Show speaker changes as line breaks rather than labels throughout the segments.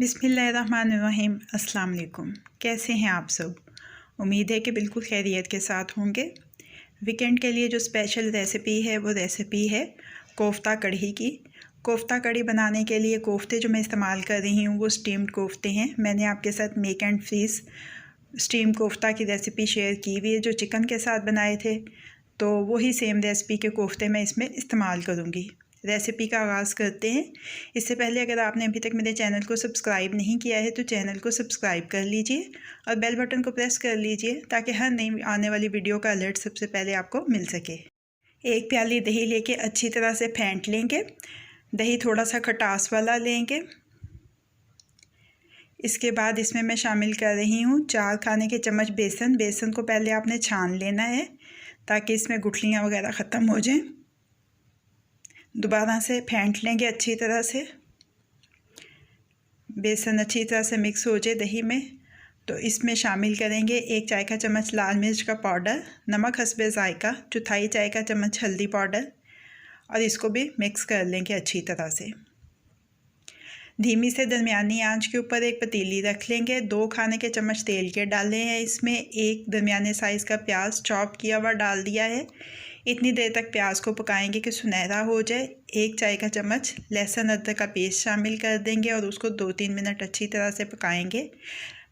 बिस्मिल्लाहिर्रहमानिर्रहीम। अस्सलाम वालेकुम। कैसे हैं आप सब? उम्मीद है कि बिल्कुल खैरियत के साथ होंगे। वीकेंड के लिए जो स्पेशल रेसिपी है वो रेसिपी है कोफ्ता कढ़ी की। कोफ्ता कढ़ी बनाने के लिए कोफ्ते जो मैं इस्तेमाल कर रही हूँ वो स्टीम्ड कोफ्ते हैं। मैंने आपके साथ make and freeze steam kofta की रेसिपी शेयर की हुई है जो चिकन के साथ बनाए थे, तो वही सेम रेसिपी के कोफ्ते मैं इसमें इस्तेमाल करूँगी। रेसिपी का आगाज़ करते हैं। इससे पहले अगर आपने अभी तक मेरे चैनल को सब्सक्राइब नहीं किया है तो चैनल को सब्सक्राइब कर लीजिए और बेल बटन को प्रेस कर लीजिए ताकि हर नई आने वाली वीडियो का अलर्ट सबसे पहले आपको मिल सके। एक प्याली दही लेके अच्छी तरह से फेंट लेंगे। दही थोड़ा सा खटास वाला लेंगे। इसके बाद इसमें मैं शामिल कर रही हूँ 4 खाने के चम्मच बेसन। बेसन को पहले आपने छान लेना है ताकि इसमें गुठलियाँ वगैरह ख़त्म हो जाएं। दोबारा से फेंट लेंगे अच्छी तरह से। बेसन अच्छी तरह से मिक्स हो जाए दही में तो इसमें शामिल करेंगे 1 चाय का चम्मच लाल मिर्च का पाउडर, नमक हस्बे ज़ायका, चौथाई चाय का चम्मच हल्दी पाउडर और इसको भी मिक्स कर लेंगे अच्छी तरह से। धीमी से दरमियानी आंच के ऊपर एक पतीली रख लेंगे। 2 खाने के चम्मच तेल के डाले हैं। इसमें एक दरमियाने साइज़ का प्याज चॉप किया हुआ डाल दिया है। इतनी देर तक प्याज को पकाएंगे कि सुनहरा हो जाए। 1 चाय का चम्मच लहसुन अदरक का पेस्ट शामिल कर देंगे और उसको 2-3 मिनट अच्छी तरह से पकाएंगे।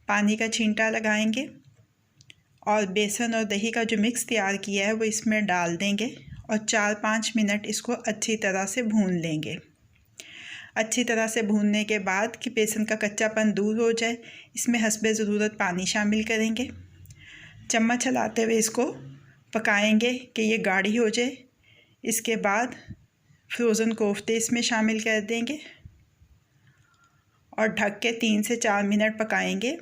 पानी का छींटा लगाएंगे और बेसन और दही का जो मिक्स तैयार किया है वो इसमें डाल देंगे और 4-5 मिनट इसको अच्छी तरह से भून लेंगे। अच्छी तरह से भूनने के बाद कि बेसन का कच्चापन दूर हो जाए, इसमें हस्बे ज़रूरत पानी शामिल करेंगे। चम्मच हिलाते हुए इसको पकाएंगे कि ये गाढ़ी हो जाए। इसके बाद फ्रोज़न कोफ्ते इसमें शामिल कर देंगे और ढक के 3 से 4 मिनट पकाएंगे।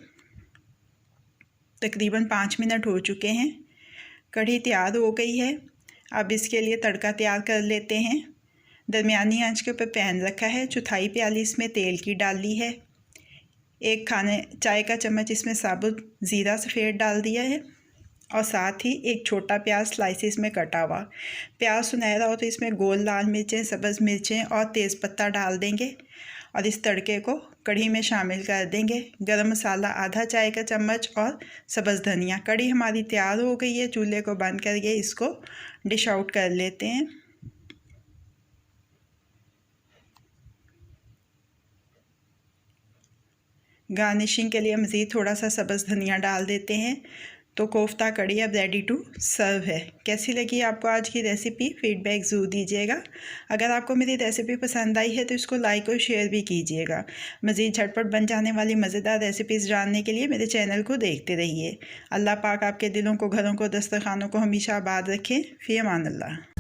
तकरीबन 5 मिनट हो चुके हैं। कढ़ी तैयार हो गई है। अब इसके लिए तड़का तैयार कर लेते हैं। दरमियानी आंच के ऊपर पैन रखा है। चौथाई प्याली इसमें तेल की डाली है। 1 खाने चाय का चम्मच इसमें साबुत ज़ीरा सफ़ेद डाल दिया है और साथ ही एक छोटा प्याज स्लाइसिस में कटा हुआ। प्याज सुनहरा हो तो इसमें गोल लाल मिर्चें, सब्ज़ मिर्चें और तेज़पत्ता डाल देंगे और इस तड़के को कढ़ी में शामिल कर देंगे। गरम मसाला आधा चाय का चम्मच और सब्ज़ धनिया। कढ़ी हमारी तैयार हो गई है। चूल्हे को बंद करके इसको डिश आउट कर लेते हैं। गार्निशिंग के लिए मज़ीद थोड़ा सा सब्ज़ धनिया डाल देते हैं तो कोफ्ता कढ़ी अब रेडी टू सर्व है। कैसी लगी आपको आज की रेसिपी? फीडबैक ज़रूर दीजिएगा। अगर आपको मेरी रेसिपी पसंद आई है तो इसको लाइक और शेयर भी कीजिएगा। मज़ीद झटपट बन जाने वाली मज़ेदार रेसिपीज़ जानने के लिए मेरे चैनल को देखते रहिए। अल्लाह पाक आपके दिलों को, घरों को, दस्तरखानों को हमेशा आबाद रखें। फ़ी अमान अल्लाह।